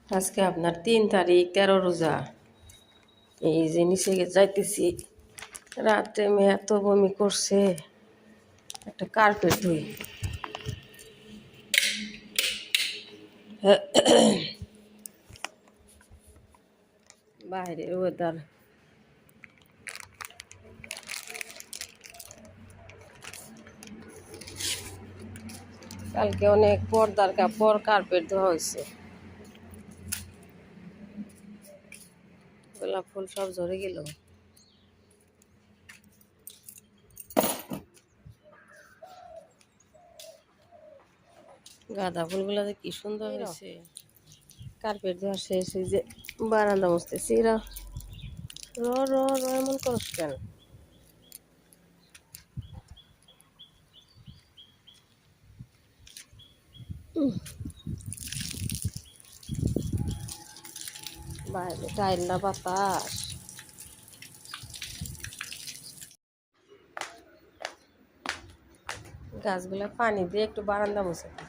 আজকে আপনার 3 তারিখ 13 রোজা। এই যে নিচে যাইতেছি, রাতে মেয়ে এত বমি করছে, একটা কার্পেট ধুই। বাইরের ওয়েদার কালকে অনেক পর্দার কাপড় কার্পেট ধোয়া হয়েছে, গোলাপ ফুল সব ঝরে গেল। গাঁদা ফুলগুলো যে কি সুন্দর হয়েছে। কার্পেট ধোয়া শেষ, এই যে বারান্দা মুছতেছি। র র র এমন করস কেন? বাইরে টাইল না বাতাস। গাছগুলা পানি দিয়ে একটু বারান্দা মুছে দিই।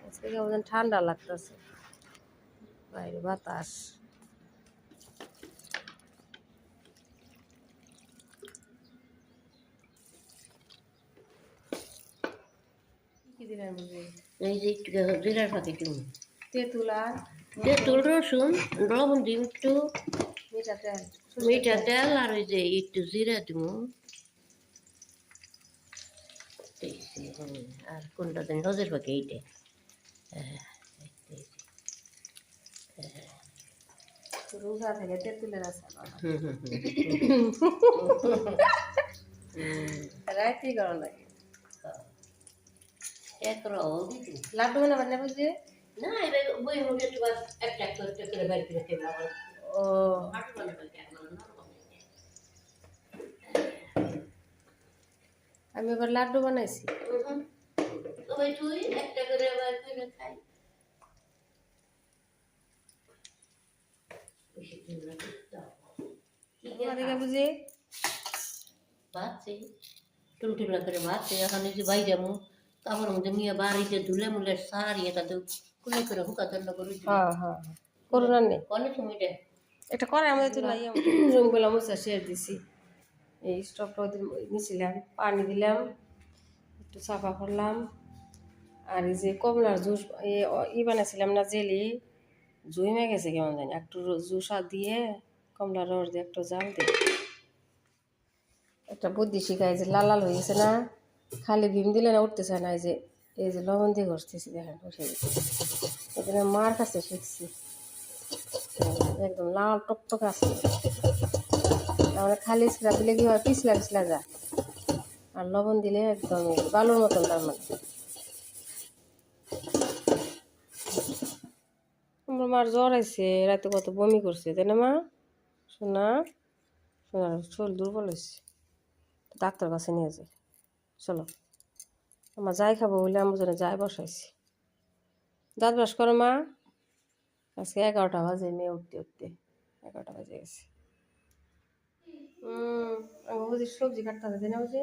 আজকে কেমন ঠান্ডা লাগতেছে, বাইরে বাতাস। কি দিলেন বুঝি? এই যে একটু জিরার ফাঁকি তুমি তেঁতুল আর তেঁতুল রসুন লবণ দিম একটু মিঠা তেল, মিঠা তেল আর ওই যে একটু জিরা দিব। আর কোনটা দিন রোজের ফাঁকি এইটা। রোজা থেকে তেঁতুলের আচার রাইতেই গরম লাগে। লাড্ডু বানাবেন না বুঝি? না এটা বই মুখে একটা করে বাড়ি করে খেয়ে আবার ও আমি এবার লাড্ডু বানাইছি। ওই তুই একটা করে আবার করে খাই। বুঝি ভাবছি টুলটুলা করে ভাবছি এখন এই যে বাই যাবো কাপড় মধ্যে নিয়ে বাড়িতে ধুলে মুলে সারিয়ে তাতে কুলে করে হুকা তন্ন করে করোনা নেই কনে তুমি এটা করে আমাদের তো নাই। রুমগুলো মুছা শেষ দিছি। এই স্টোভটা নিয়েছিলাম, পানি দিলাম, একটু চাপা করলাম। আর এই যে কমলার জুস বানাইছিলাম না, জেলি জুইমে গেছে কেমন জানি, একটু জুস দিয়ে কমলার রস দিয়ে একটু জাল দিই। একটা বুদ্ধি শিখাই, যে লাল লাল হয়ে গেছে না, খালি ভিম দিলে না উঠতেছে না। এই যে লবণ দিয়ে ঘষতেছি, দেখেন বসে গেছে। এই জন্য মার কাছে শিখছি, একদম লাল টকটক আছে। তারপরে খালি ছিলা দিলে কি হয়, পিছলা পিছলা যায়। আর লবণ দিলে একদম বালুর মতন, তার মানে। আমার মার জ্বর আছে, রাতে কত বমি করছে, তাই না মা? শোনা শোনার শরীর দুর্বল হয়েছে, ডাক্তার কাছে নিয়ে যায়। চলো, আমার যাই খাবো বলে আমার জন্য যাই বসাইছি। দাঁত ব্রাশ করো মা। আজকে 11টা বাজে, মেয়ে উঠতে উঠতে 11টা বাজে গেছে। আমি বুঝি সবজি কাটতে হবে, তাই না বুঝি?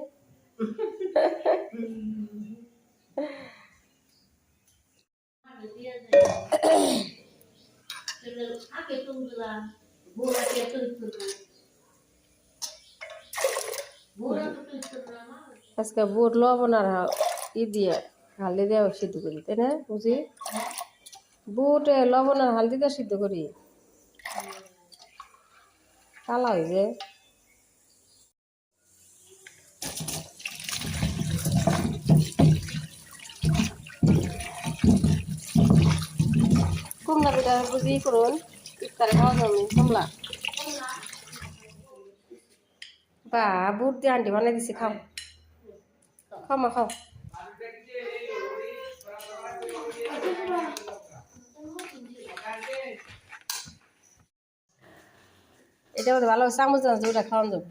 আজকে বুট লবণ আর দিয়ে হালদি দেওয়া সিদ্ধ করি, তাই না বুঝি? বুট লবণ আর হালদি দিয়ে সিদ্ধ করি, কালা হয়ে যায়। কুমড়া পিঠা বুঝি করুন, ইফতারে খাওয়া যাবে কুমড়া। বা বুট দিয়ে আন্টি বানাই দিছি, খাও খাও মা খাও। এটা মধ্যে ভালো চামচ আছে, ওটা খাওয়ান যাবে।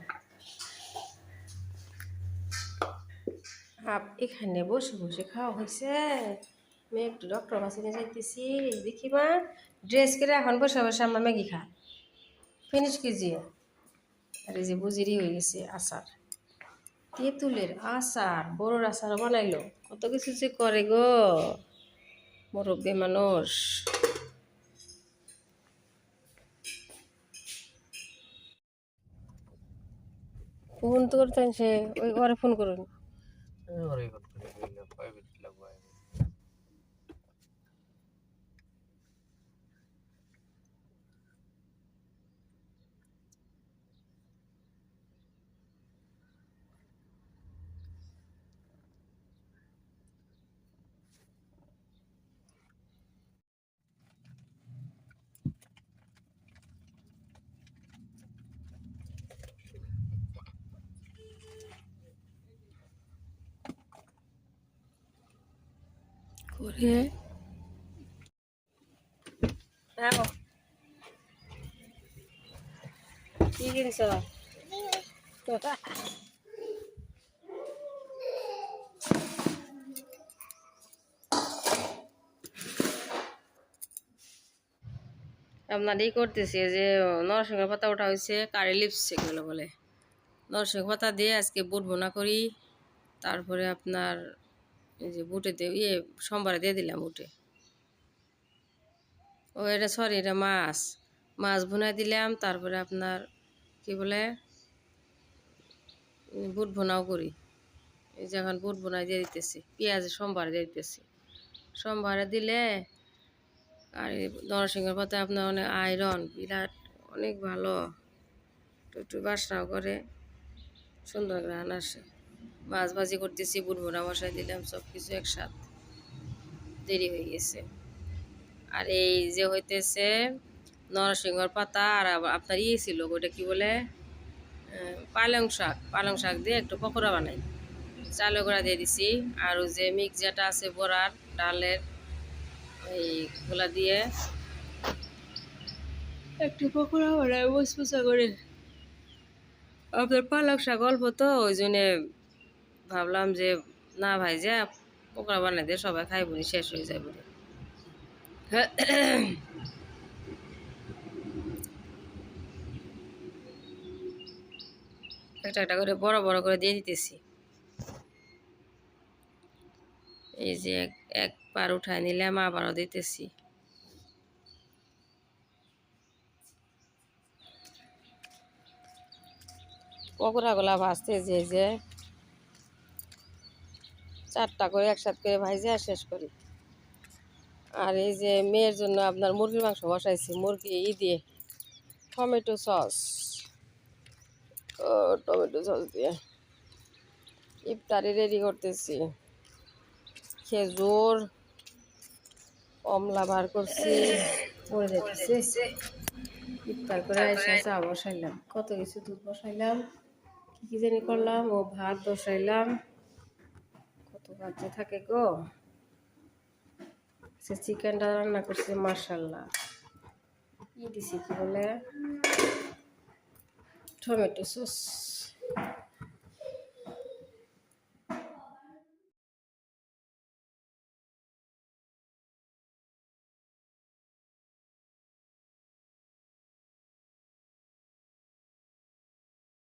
এখানে বসে বসে খাওয়া হয়েছে, মেয়ে একটু ডক্টর কাছে নিয়ে যাইতেছি। দেখি মা, ড্রেস করে এখন বসে বসে আমরা ম্যাগি খাই। ফিনিশ কিজিয়ে। আর এই যে বুজিরই হয়ে গেছে আচার, তেঁতুলের আচার, বড়োর আচার বানাইলো, কত কিছু যে করে গো মুরব্বী মানুষ। ফোন তো করতেন সে, ওই ঘরে ফোন করুন। করে হ্যাঁ, কি কিনছ? আপনার এই করতেছি যে নরসিংহ পাতা ওঠা হয়েছে, কারি লিপস এগুলো বলে। নরসিংহ পাতা দিয়ে আজকে বুট ভুনা করি। তারপরে আপনার এই যে বুটে দিয়ে সোমবারে দিয়ে দিলাম বুটে। ও এটা সরি, এটা মাছ, মাছ ভুনা দিলাম। তারপরে আপনার কি বলে বুট ভুনাও করি। এই যে এখন বুট ভুনা দিয়ে দিতেছি, পেঁয়াজ সোমবারে দিয়ে দিতেছি। সোমবারে দিলে আর নরসিংহের পাতা আপনার অনেক আয়রন, বিরাট অনেক ভালো, একটু বাসনাও করে, সুন্দর গ্রান আসে। মাছ ভাজি করতেছি, বুট ভুনা মশাই দিলাম, সব কিছু একসাথে, দেরি হয়ে গেছে। আর এই যে হইতেছে নরসিংহর পাতা, আর আপনার ইয়ে ছিল ওইটা কি বলে পালং শাক, পালং শাক দিয়ে একটু পকোড়া বানাই, চালের গুঁড়া দিয়ে দিছি। আর ওই যে মিক্স যেটা আছে বড়ার ডালের, এইগুলা দিয়ে একটু পকোড়া বানাই মুচমুচা করে। আপনার পালং শাক অল্প তো, ওই জন্যে ভাবলাম যে না ভাই, যে পকোড়া বানাই দিয়ে সবাই খাইব, শেষ হয়ে যায় বলে। একটা একটা করে বড় বড় করে দিয়ে দিতেছি। এই যে একবার উঠায় নিলাম, আবারও দিতেছি। পকোড়াগুলা ভাজতে যে 4টা করে একসাথে করে ভাজে শেষ করি। আর এই যে মেয়ের জন্য আপনার মুরগির মাংস বসাইছি, মুরগি দিয়ে টমেটো সস, টমেটো সস দিয়ে ইফতারি রেডি করতেছি। খেজুর কমলা বার করছি, পরে দেখতেছি। ইফতার করে এসে চা বসাইলাম, কত কিছু দুধ বসাইলাম, কি জানি করলাম, ও ভাত বসাইলাম, কত কাজ যে থাকে গো। সে চিকেনটা রান্না করছে মাশাআল্লাহ, কি দিছি কি বলে টমেটো সস।